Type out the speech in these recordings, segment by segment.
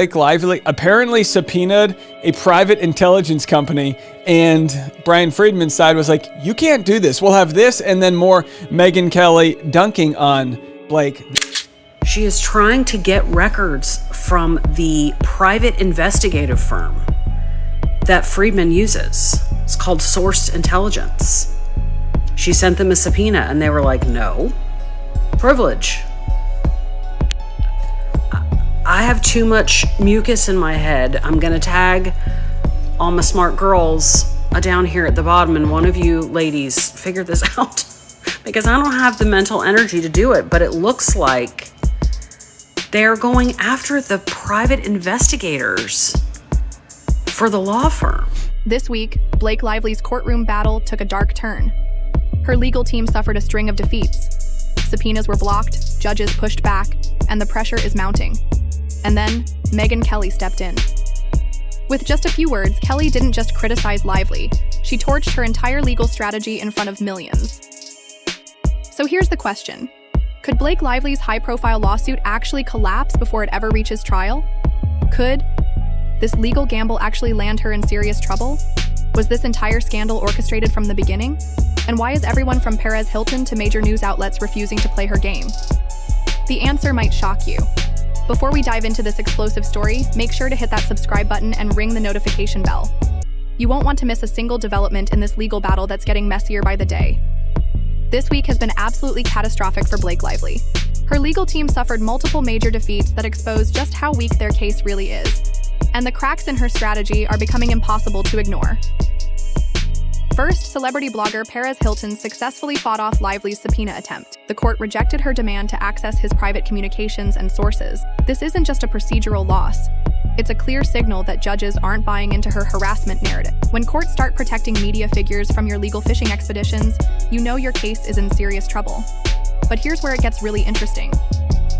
Blake Lively apparently subpoenaed a private intelligence company, and Brian Friedman's side was like, you can't do this. We'll have this and then more Megyn Kelly dunking on Blake. She is trying to get records from the private investigative firm that Friedman uses. It's called Sourced Intelligence. She sent them a subpoena and they were like, no, privilege. I have too much mucus in my head. I'm going to tag all my smart girls down here at the bottom, and one of you ladies figure this out because I don't have the mental energy to do it. But it looks like they're going after the private investigators for the law firm. This week, Blake Lively's courtroom battle took a dark turn. Her legal team suffered a string of defeats. Subpoenas were blocked, judges pushed back, and the pressure is mounting. And then, Megyn Kelly stepped in. With just a few words, Kelly didn't just criticize Lively. She torched her entire legal strategy in front of millions. So here's the question. Could Blake Lively's high-profile lawsuit actually collapse before it ever reaches trial? Could this legal gamble actually land her in serious trouble? Was this entire scandal orchestrated from the beginning? And why is everyone from Perez Hilton to major news outlets refusing to play her game? The answer might shock you. Before we dive into this explosive story, make sure to hit that subscribe button and ring the notification bell. You won't want to miss a single development in this legal battle that's getting messier by the day. This week has been absolutely catastrophic for Blake Lively. Her legal team suffered multiple major defeats that expose just how weak their case really is, and the cracks in her strategy are becoming impossible to ignore. First, celebrity blogger Perez Hilton successfully fought off Lively's subpoena attempt. The court rejected her demand to access his private communications and sources. This isn't just a procedural loss. It's a clear signal that judges aren't buying into her harassment narrative. When courts start protecting media figures from your legal fishing expeditions, you know your case is in serious trouble. But here's where it gets really interesting.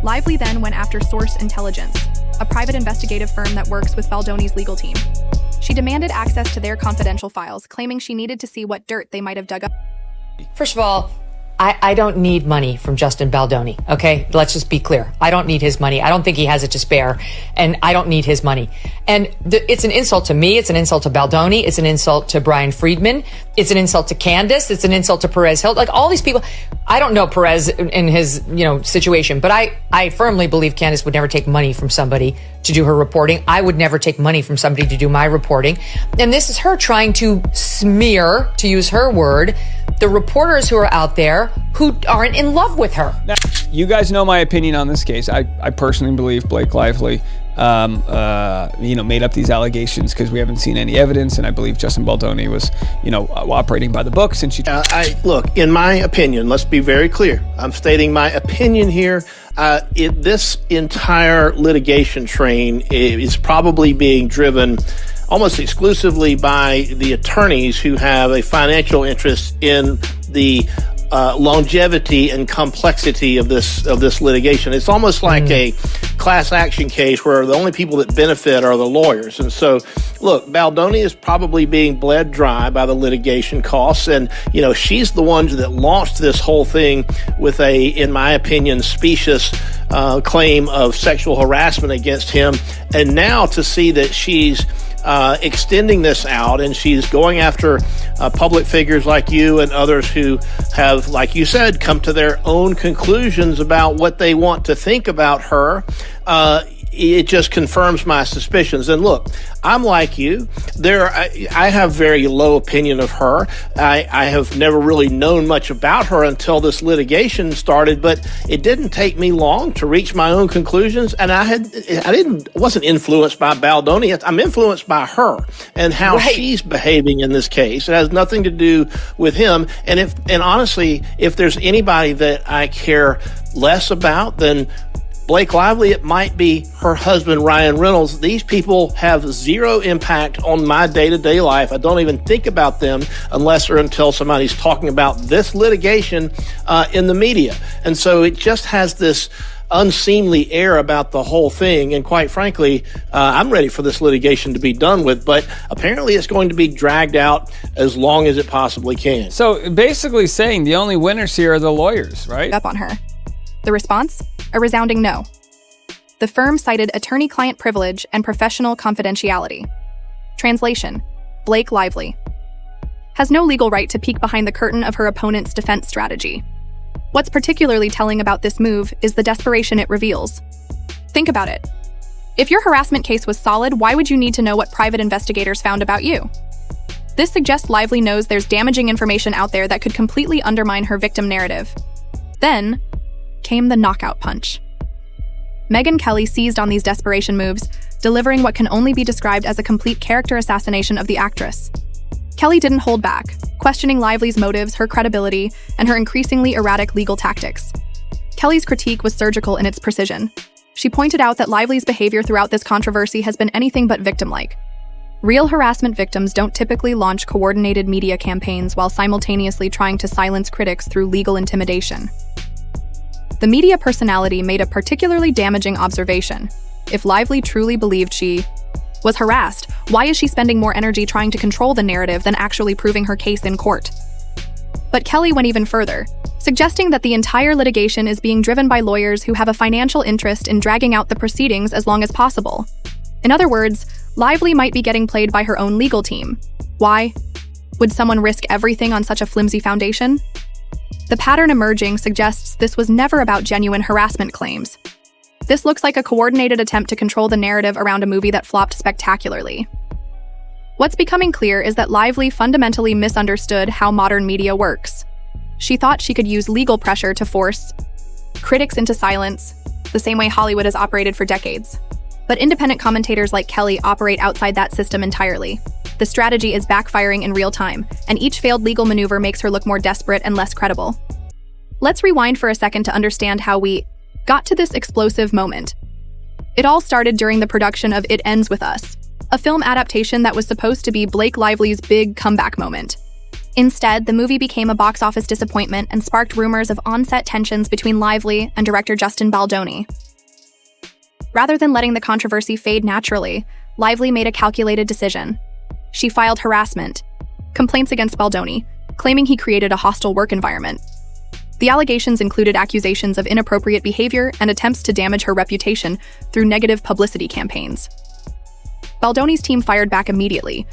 Lively then went after Source Intelligence, a private investigative firm that works with Baldoni's legal team. She demanded access to their confidential files, claiming she needed to see what dirt they might have dug up. First of all, I don't need money from Justin Baldoni, okay? Let's just be clear. I don't need his money. I don't think he has it to spare, and I don't need his money. And it's an insult to me. It's an insult to Baldoni. It's an insult to Brian Friedman. It's an insult to Candace. It's an insult to Perez Hilton. Like, all these people. I don't know Perez in his, situation, but I firmly believe Candace would never take money from somebody to do her reporting. I would never take money from somebody to do my reporting. And this is her trying to smear, to use her word, the reporters who are out there who aren't in love with her. Now, you guys know my opinion on this case. I personally believe Blake Lively, made up these allegations because we haven't seen any evidence, and I believe Justin Baldoni was, operating by the book since she. Look, in my opinion, let's be very clear. I'm stating my opinion here. This entire litigation train is probably being driven almost exclusively by the attorneys who have a financial interest in the longevity and complexity of this litigation. It's almost like a class action case where the only people that benefit are the lawyers. And so, look, Baldoni is probably being bled dry by the litigation costs. And, she's the one that launched this whole thing with a, in my opinion, specious claim of sexual harassment against him. And now to see that she's extending this out, and she's going after public figures like you and others who have, like you said, come to their own conclusions about what they want to think about her. It just confirms my suspicions. And look, I'm like you. I have very low opinion of her. I have never really known much about her until this litigation started, but it didn't take me long to reach my own conclusions. And wasn't influenced by Baldoni. I'm influenced by her and how she's behaving in this case. It has nothing to do with him. And honestly, if there's anybody that I care less about than Blake Lively, it might be her husband, Ryan Reynolds. These people have zero impact on my day-to-day life. I don't even think about them unless or until somebody's talking about this litigation in the media. And so it just has this unseemly air about the whole thing. And quite frankly, I'm ready for this litigation to be done with, but apparently it's going to be dragged out as long as it possibly can. So basically saying the only winners here are the lawyers, right? Up on her. The response? A resounding no. the firm cited attorney-client privilege and professional confidentiality. Translation: Blake Lively has no legal right to peek behind the curtain of her opponent's defense strategy. What's particularly telling about this move is the desperation it reveals. Think about it. If your harassment case was solid, why would you need to know what private investigators found about you? This suggests Lively knows there's damaging information out there that could completely undermine her victim narrative. Then came the knockout punch. Megyn Kelly seized on these desperation moves, delivering what can only be described as a complete character assassination of the actress. Kelly didn't hold back, questioning Lively's motives, her credibility, and her increasingly erratic legal tactics. Kelly's critique was surgical in its precision. She pointed out that Lively's behavior throughout this controversy has been anything but victim-like. Real harassment victims don't typically launch coordinated media campaigns while simultaneously trying to silence critics through legal intimidation. The media personality made a particularly damaging observation. If Lively truly believed she was harassed, why is she spending more energy trying to control the narrative than actually proving her case in court? But Kelly went even further, suggesting that the entire litigation is being driven by lawyers who have a financial interest in dragging out the proceedings as long as possible. In other words, Lively might be getting played by her own legal team. Why? Would someone risk everything on such a flimsy foundation? The pattern emerging suggests this was never about genuine harassment claims. This looks like a coordinated attempt to control the narrative around a movie that flopped spectacularly. What's becoming clear is that Lively fundamentally misunderstood how modern media works. She thought she could use legal pressure to force critics into silence, the same way Hollywood has operated for decades. But independent commentators like Kelly operate outside that system entirely. The strategy is backfiring in real time, and each failed legal maneuver makes her look more desperate and less credible. Let's rewind for a second to understand how we got to this explosive moment. It all started during the production of It Ends With Us, a film adaptation that was supposed to be Blake Lively's big comeback moment. Instead, the movie became a box office disappointment and sparked rumors of on-set tensions between Lively and director Justin Baldoni. Rather than letting the controversy fade naturally, Lively made a calculated decision. She filed harassment complaints against Baldoni, claiming he created a hostile work environment. The allegations included accusations of inappropriate behavior and attempts to damage her reputation through negative publicity campaigns. Baldoni's team fired back immediately,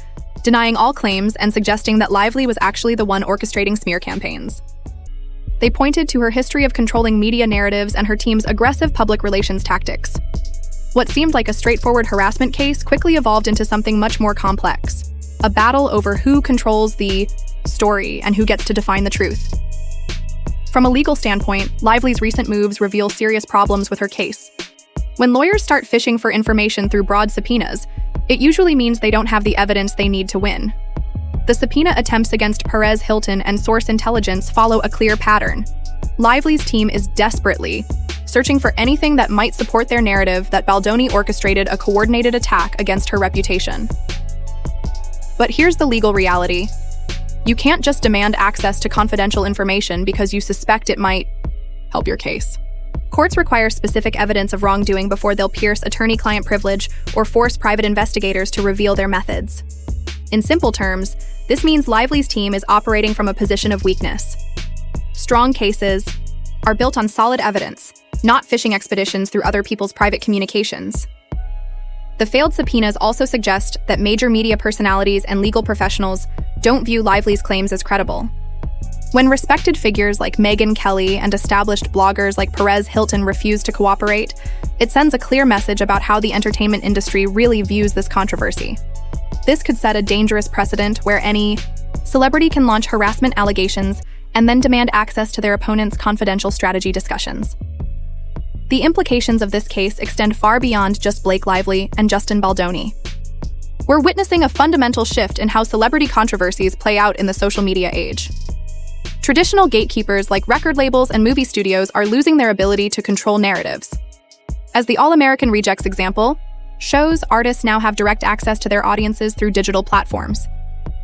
denying all claims and suggesting that Lively was actually the one orchestrating smear campaigns. They pointed to her history of controlling media narratives and her team's aggressive public relations tactics. What seemed like a straightforward harassment case quickly evolved into something much more complex, a battle over who controls the story and who gets to define the truth. From a legal standpoint, Lively's recent moves reveal serious problems with her case. When lawyers start fishing for information through broad subpoenas, it usually means they don't have the evidence they need to win. The subpoena attempts against Perez Hilton and Source Intelligence follow a clear pattern. Lively's team is desperately searching for anything that might support their narrative that Baldoni orchestrated a coordinated attack against her reputation. But here's the legal reality. You can't just demand access to confidential information because you suspect it might help your case. Courts require specific evidence of wrongdoing before they'll pierce attorney-client privilege or force private investigators to reveal their methods. In simple terms, this means Lively's team is operating from a position of weakness. Strong cases are built on solid evidence, not fishing expeditions through other people's private communications. The failed subpoenas also suggest that major media personalities and legal professionals don't view Lively's claims as credible. When respected figures like Megyn Kelly and established bloggers like Perez Hilton refuse to cooperate, it sends a clear message about how the entertainment industry really views this controversy. This could set a dangerous precedent where any celebrity can launch harassment allegations and then demand access to their opponent's confidential strategy discussions. The implications of this case extend far beyond just Blake Lively and Justin Baldoni. We're witnessing a fundamental shift in how celebrity controversies play out in the social media age. Traditional gatekeepers like record labels and movie studios are losing their ability to control narratives. As the All-American Rejects example, artists now have direct access to their audiences through digital platforms.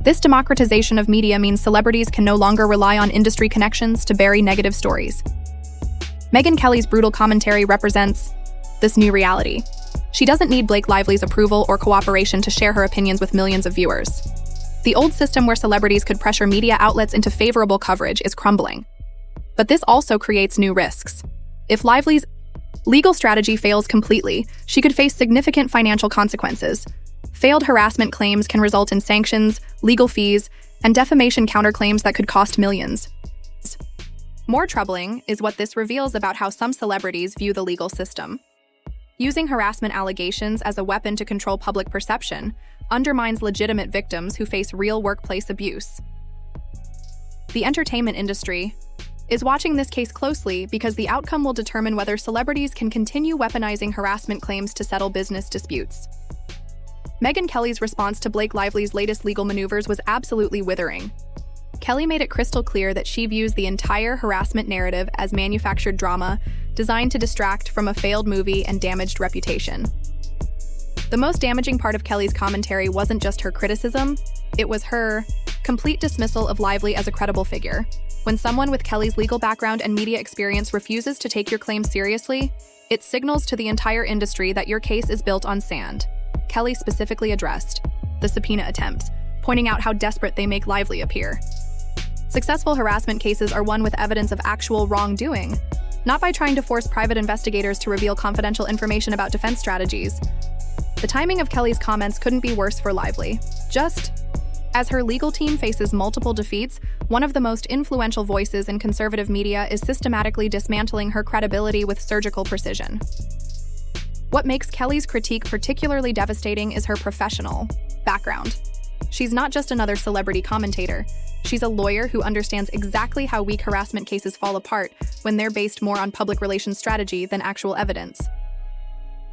This democratization of media means celebrities can no longer rely on industry connections to bury negative stories. Megyn Kelly's brutal commentary represents this new reality. She doesn't need Blake Lively's approval or cooperation to share her opinions with millions of viewers. The old system where celebrities could pressure media outlets into favorable coverage is crumbling. But this also creates new risks. If Lively's Legal strategy fails completely. She could face significant financial consequences. Failed harassment claims can result in sanctions, legal fees, and defamation counterclaims that could cost millions. More troubling is what this reveals about how some celebrities view the legal system. Using harassment allegations as a weapon to control public perception undermines legitimate victims who face real workplace abuse. The entertainment industry is watching this case closely because the outcome will determine whether celebrities can continue weaponizing harassment claims to settle business disputes. Megyn Kelly's response to Blake Lively's latest legal maneuvers was absolutely withering. Kelly made it crystal clear that she views the entire harassment narrative as manufactured drama designed to distract from a failed movie and damaged reputation. The most damaging part of Kelly's commentary wasn't just her criticism, it was her complete dismissal of Lively as a credible figure. When someone with Kelly's legal background and media experience refuses to take your claims seriously, it signals to the entire industry that your case is built on sand. Kelly specifically addressed the subpoena attempts, pointing out how desperate they make Lively appear. Successful harassment cases are won with evidence of actual wrongdoing, not by trying to force private investigators to reveal confidential information about defense strategies. The timing of Kelly's comments couldn't be worse for Lively. Just as her legal team faces multiple defeats, one of the most influential voices in conservative media is systematically dismantling her credibility with surgical precision. What makes Kelly's critique particularly devastating is her professional background. She's not just another celebrity commentator. She's a lawyer who understands exactly how weak harassment cases fall apart when they're based more on public relations strategy than actual evidence.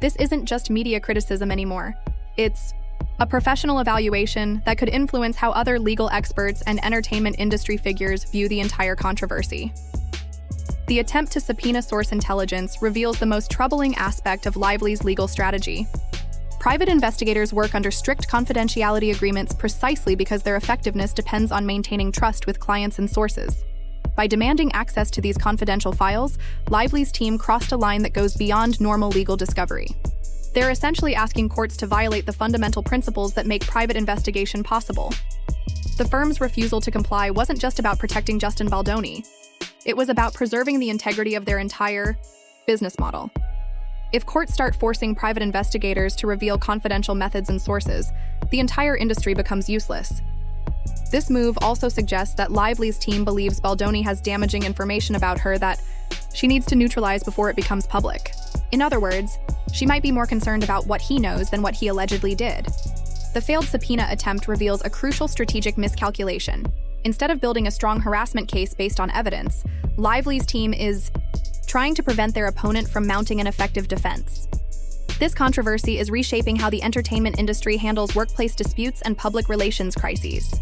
This isn't just media criticism anymore. It's a professional evaluation that could influence how other legal experts and entertainment industry figures view the entire controversy. The attempt to subpoena source intelligence reveals the most troubling aspect of Lively's legal strategy. Private investigators work under strict confidentiality agreements precisely because their effectiveness depends on maintaining trust with clients and sources. By demanding access to these confidential files, Lively's team crossed a line that goes beyond normal legal discovery. They're essentially asking courts to violate the fundamental principles that make private investigation possible. The firm's refusal to comply wasn't just about protecting Justin Baldoni. It was about preserving the integrity of their entire business model. If courts start forcing private investigators to reveal confidential methods and sources, the entire industry becomes useless. This move also suggests that Lively's team believes Baldoni has damaging information about her that she needs to neutralize before it becomes public. In other words, she might be more concerned about what he knows than what he allegedly did. The failed subpoena attempt reveals a crucial strategic miscalculation. Instead of building a strong harassment case based on evidence, Lively's team is trying to prevent their opponent from mounting an effective defense. This controversy is reshaping how the entertainment industry handles workplace disputes and public relations crises.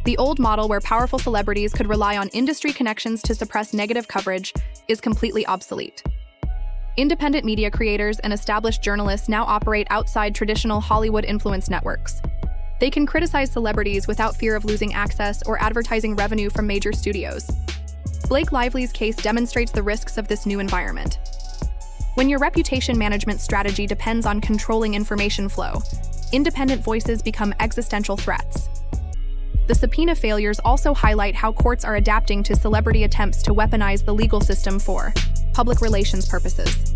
The old model where powerful celebrities could rely on industry connections to suppress negative coverage is completely obsolete. Independent media creators and established journalists now operate outside traditional Hollywood influence networks. They can criticize celebrities without fear of losing access or advertising revenue from major studios. Blake Lively's case demonstrates the risks of this new environment. When your reputation management strategy depends on controlling information flow, independent voices become existential threats. The subpoena failures also highlight how courts are adapting to celebrity attempts to weaponize the legal system for public relations purposes.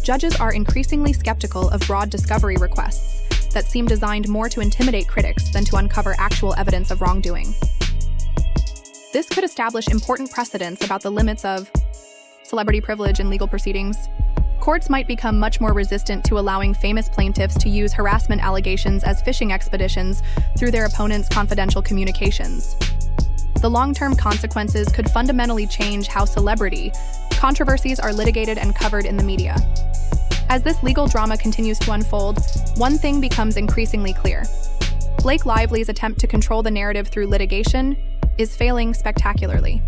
Judges are increasingly skeptical of broad discovery requests that seem designed more to intimidate critics than to uncover actual evidence of wrongdoing. This could establish important precedents about the limits of celebrity privilege in legal proceedings. Courts might become much more resistant to allowing famous plaintiffs to use harassment allegations as fishing expeditions through their opponents' confidential communications. The long-term consequences could fundamentally change how celebrity controversies are litigated and covered in the media. As this legal drama continues to unfold, one thing becomes increasingly clear. Blake Lively's attempt to control the narrative through litigation is failing spectacularly.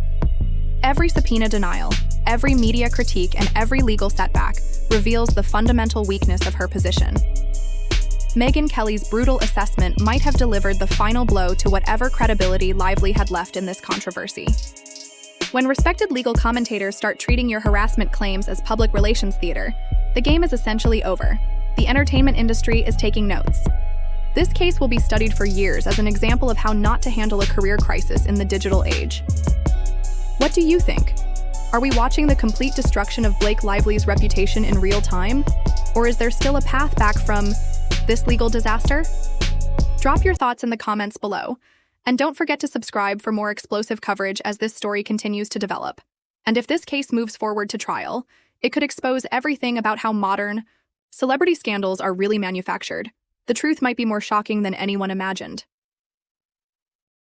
Every subpoena denial, every media critique, and every legal setback reveals the fundamental weakness of her position. Megyn Kelly's brutal assessment might have delivered the final blow to whatever credibility Lively had left in this controversy. When respected legal commentators start treating your harassment claims as public relations theater, the game is essentially over. The entertainment industry is taking notes. This case will be studied for years as an example of how not to handle a career crisis in the digital age. What do you think? Are we watching the complete destruction of Blake Lively's reputation in real time? Or is there still a path back from this legal disaster? Drop your thoughts in the comments below. And don't forget to subscribe for more explosive coverage as this story continues to develop. And if this case moves forward to trial, it could expose everything about how modern celebrity scandals are really manufactured. The truth might be more shocking than anyone imagined.